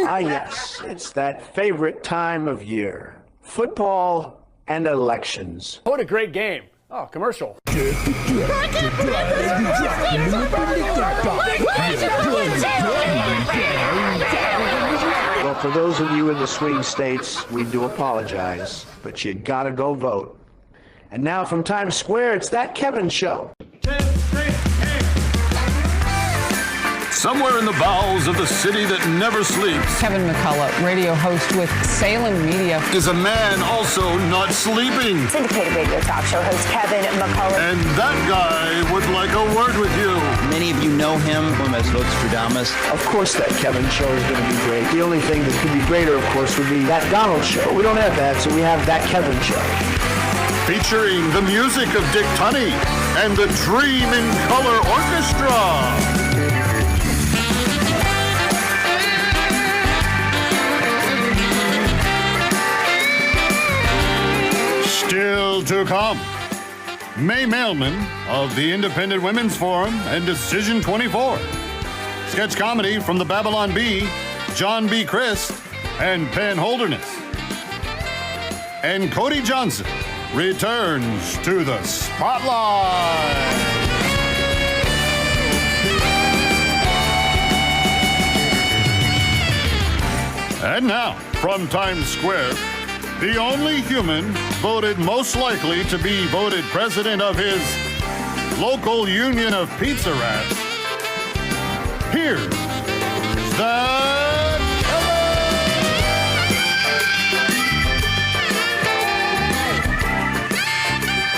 Ah, yes, it's that favorite time of year. Football and elections. What a great game. Oh, commercial. Well, for those of you in the swing states, we do apologize, but you gotta go vote. And now from Times Square, it's That Kevin Show. Somewhere in the bowels of the city that never sleeps, Kevin McCullough, radio host with Salem Media, is a man also not sleeping. Syndicated radio talk show host Kevin McCullough. And that guy would like a word with you. Many of you know him as Vostradamus. Of course that Kevin Show is going to be great. The only thing that could be greater, of course, would be That Donald Show. We don't have that, so we have That Kevin Show. Featuring the music of Dick Tunney and the Dream in Color Orchestra. Still to come, May Mailman of the Independent Women's Forum and Decision 24. Sketch comedy from the Babylon Bee, John B. Christ, and Penn Holderness. And Cody Johnson returns to the spotlight. And now, from Times Square, the only human voted most likely to be voted president of his local union of pizza rats, here's the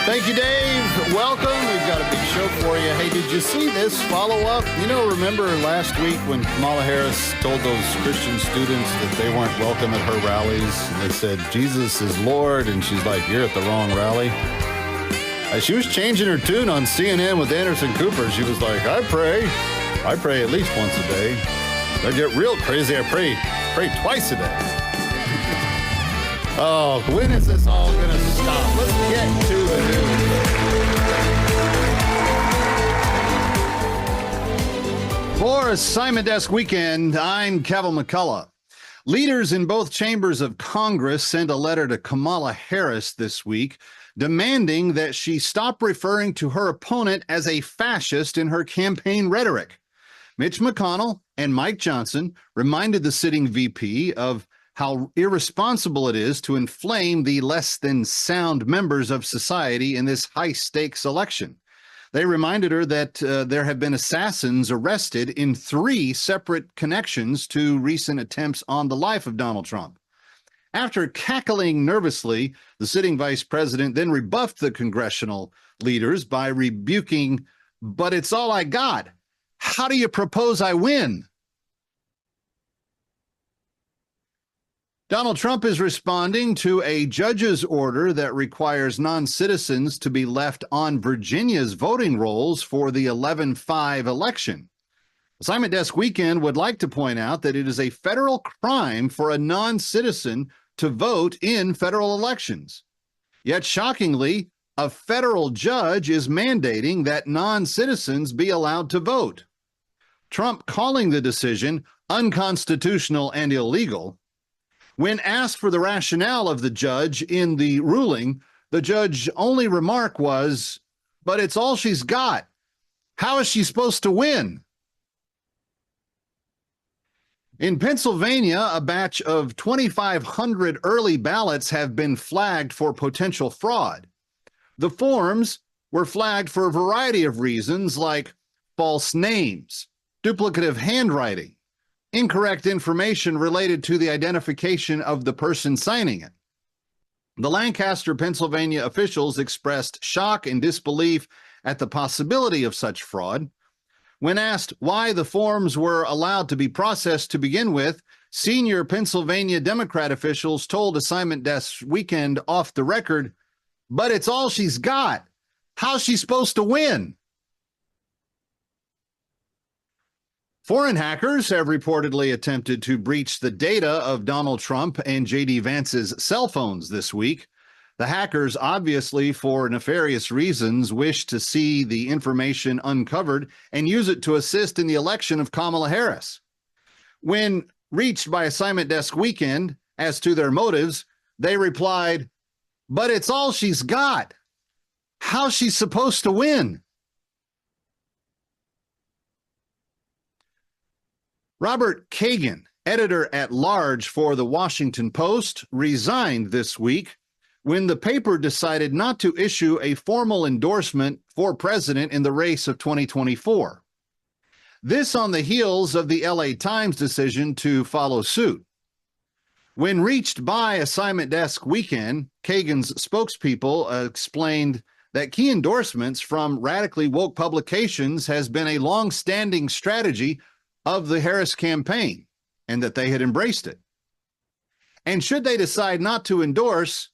Thank you, Dave. Welcome. We've got a big show for you. Hey, did you see this follow-up? Remember last week when Kamala Harris told those Christian students that they weren't welcome at her rallies? And they said, Jesus is Lord, and she's like, you're at the wrong rally. She was changing her tune on CNN with Anderson Cooper. She was like, I pray at least once a day. I get real crazy. I pray twice a day. Oh, when is this all going to stop? Let's get to the news. For Assignment Desk Weekend, I'm Kevin McCullough. Leaders in both chambers of Congress sent a letter to Kamala Harris this week demanding that she stop referring to her opponent as a fascist in her campaign rhetoric. Mitch McConnell and Mike Johnson reminded the sitting VP of how irresponsible it is to inflame the less than sound members of society in this high-stakes election. They reminded her that there have been assassins arrested in 3 separate connections to recent attempts on the life of Donald Trump. After cackling nervously, the sitting vice president then rebuffed the congressional leaders by rebuking, "But it's all I got. How do you propose I win?" Donald Trump is responding to a judge's order that requires non-citizens to be left on Virginia's voting rolls for the 11-5 election. Assignment Desk Weekend would like to point out that it is a federal crime for a non-citizen to vote in federal elections. Yet, shockingly, a federal judge is mandating that non-citizens be allowed to vote. Trump calling the decision unconstitutional and illegal. When asked for the rationale of the judge in the ruling, the judge's only remark was, "But it's all she's got. How is she supposed to win?" In Pennsylvania, a batch of 2,500 early ballots have been flagged for potential fraud. The forms were flagged for a variety of reasons, like false names, duplicative handwriting, incorrect information related to the identification of the person signing it. The Lancaster, Pennsylvania officials expressed shock and disbelief at the possibility of such fraud. When asked why the forms were allowed to be processed to begin with, senior Pennsylvania Democrat officials told Assignment Desk Weekend off the record, "But it's all she's got. How's she supposed to win?" Foreign hackers have reportedly attempted to breach the data of Donald Trump and J.D. Vance's cell phones this week. The hackers, obviously for nefarious reasons, wish to see the information uncovered and use it to assist in the election of Kamala Harris. When reached by Assignment Desk Weekend as to their motives, they replied, "But it's all she's got. How's she supposed to win?" Robert Kagan, editor-at-large for the Washington Post, resigned this week when the paper decided not to issue a formal endorsement for president in the race of 2024. This on the heels of the LA Times decision to follow suit. When reached by Assignment Desk Weekend, Kagan's spokespeople explained that key endorsements from radically woke publications has been a long-standing strategy of the Harris campaign and that they had embraced it. And should they decide not to endorse,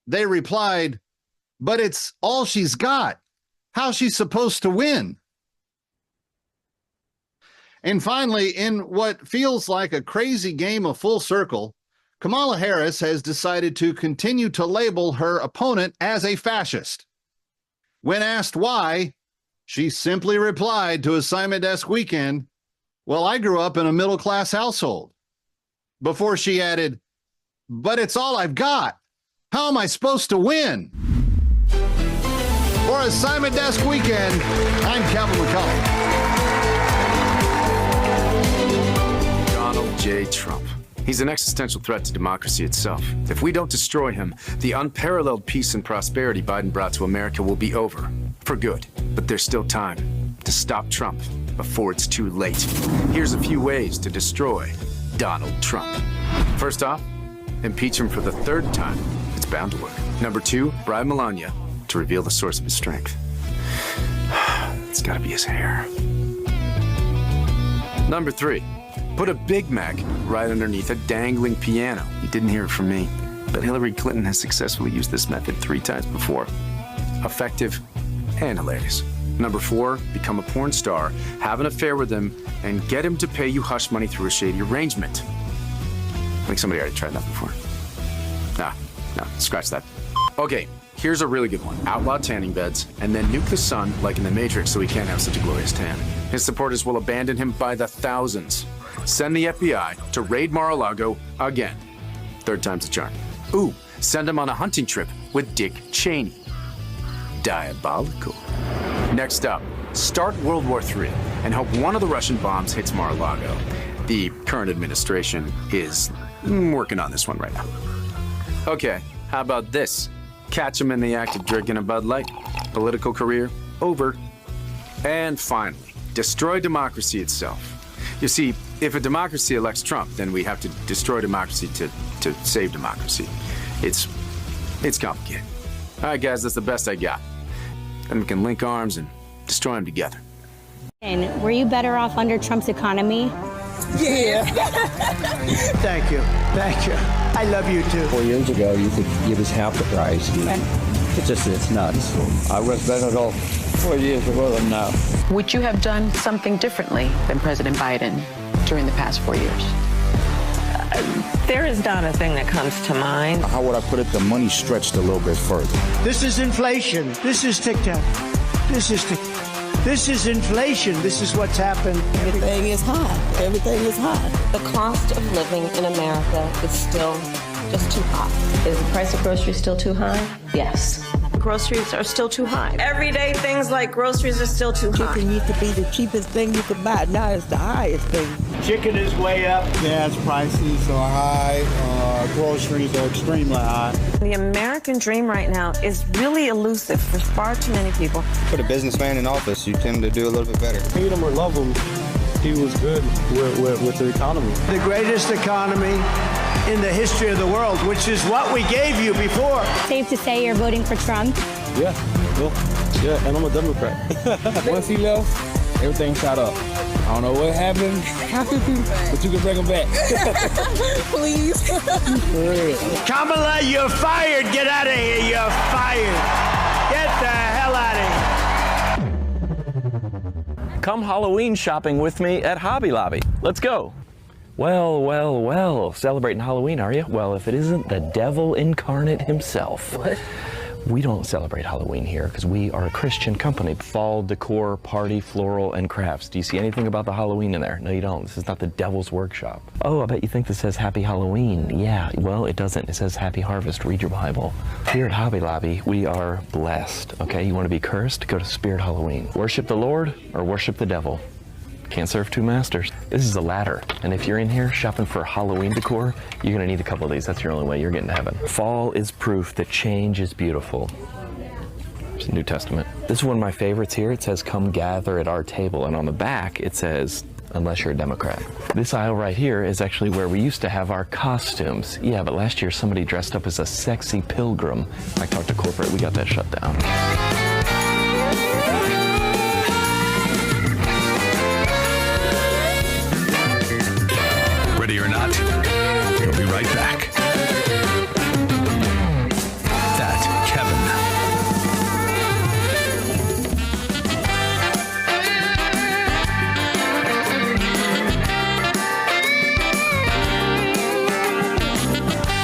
they replied, "But it's all she's got. How's she supposed to win?" And finally, in what feels like a crazy game of full circle, Kamala Harris has decided to continue to label her opponent as a fascist. When asked why, she simply replied to Assignment Desk Weekend, "Well, I grew up in a middle-class household." Before she added, "But it's all I've got. How am I supposed to win?" For Assignment Desk Weekend, I'm Kevin McCullough. Donald J. Trump. He's an existential threat to democracy itself. If we don't destroy him, the unparalleled peace and prosperity Biden brought to America will be over. For good. But there's still time to stop Trump before it's too late. Here's a few ways to destroy Donald Trump. First off, impeach him for the third time. It's bound to work. Number 2, bribe Melania to reveal the source of his strength. It's gotta be his hair. Number 3, put a Big Mac right underneath a dangling piano. You didn't hear it from me, but Hillary Clinton has successfully used this method 3 times before. Effective and hilarious. Number 4, become a porn star, have an affair with him, and get him to pay you hush money through a shady arrangement. I think somebody already tried that before. No, scratch that. Okay, here's a really good one. Outlaw tanning beds, and then nuke the sun like in The Matrix so he can't have such a glorious tan. His supporters will abandon him by the thousands. Send the FBI to raid Mar-a-Lago again. 3rd time's the charm. Ooh, send him on a hunting trip with Dick Cheney. Diabolical. Next up, start World War III and hope one of the Russian bombs hits Mar-a-Lago. The current administration is working on this one right now. Okay, how about this? Catch him in the act of drinking a Bud Light. Political career over. And finally, destroy democracy itself. You see, if a democracy elects Trump, then we have to destroy democracy to save democracy. It's complicated. All right, guys, that's the best I got. Then we can link arms and destroy them together. And were you better off under Trump's economy? Yeah. Thank you. Thank you. I love you too. 4 years ago, you could give us half the price. It's nuts. I was better off 4 years ago than now. Would you have done something differently than President Biden during the past 4 years? There is not a thing that comes to mind. How would I put it? The money stretched a little bit further. This is inflation. This is TikTok. This is inflation. This is what's happened. Everything is high. Everything is high. The cost of living in America is still just too high. Is the price of groceries still too high? Yes. Groceries are still too high. Everyday things like groceries are still too high. Chicken used to be the cheapest thing you could buy. Now it's the highest thing. Chicken is way up. Gas prices are high. Groceries are extremely high. The American dream right now is really elusive for far too many people. Put a businessman in office, you tend to do a little bit better. Hate him or love him, he was good with the economy. The greatest economy in the history of the world, which is what we gave you before. Safe to say you're voting for Trump? Yeah, and I'm a Democrat. Once he left, everything shot up. I don't know what happened, but you can bring him back. Please. Kamala, you're fired. Get out of here. You're fired. Get the hell out of here. Come Halloween shopping with me at Hobby Lobby. Let's go. Well, celebrating Halloween, are you? Well, if it isn't the devil incarnate himself. What? We don't celebrate Halloween here because we are a Christian company. Fall decor, party, floral, and crafts. Do you see anything about the Halloween in there? No, you don't. This is not the Devil's Workshop. Oh, I bet you think this says Happy Halloween. Yeah, well, it doesn't. It says Happy Harvest. Read your Bible. Here at Hobby Lobby, we are blessed, okay? You want to be cursed? Go to Spirit Halloween. Worship the Lord or worship the devil. Can't serve two masters. This is a ladder, and if you're in here shopping for Halloween decor, you're gonna need a couple of these. That's your only way you're getting to heaven. Fall is proof that change is beautiful. It's the New Testament. This is one of my favorites here. It says, come gather at our table, and on the back it says, unless you're a Democrat. This aisle right here is actually where we used to have our costumes. Yeah, but last year somebody dressed up as a sexy pilgrim. I talked to corporate, we got that shut down. Ready or not, we'll be right back.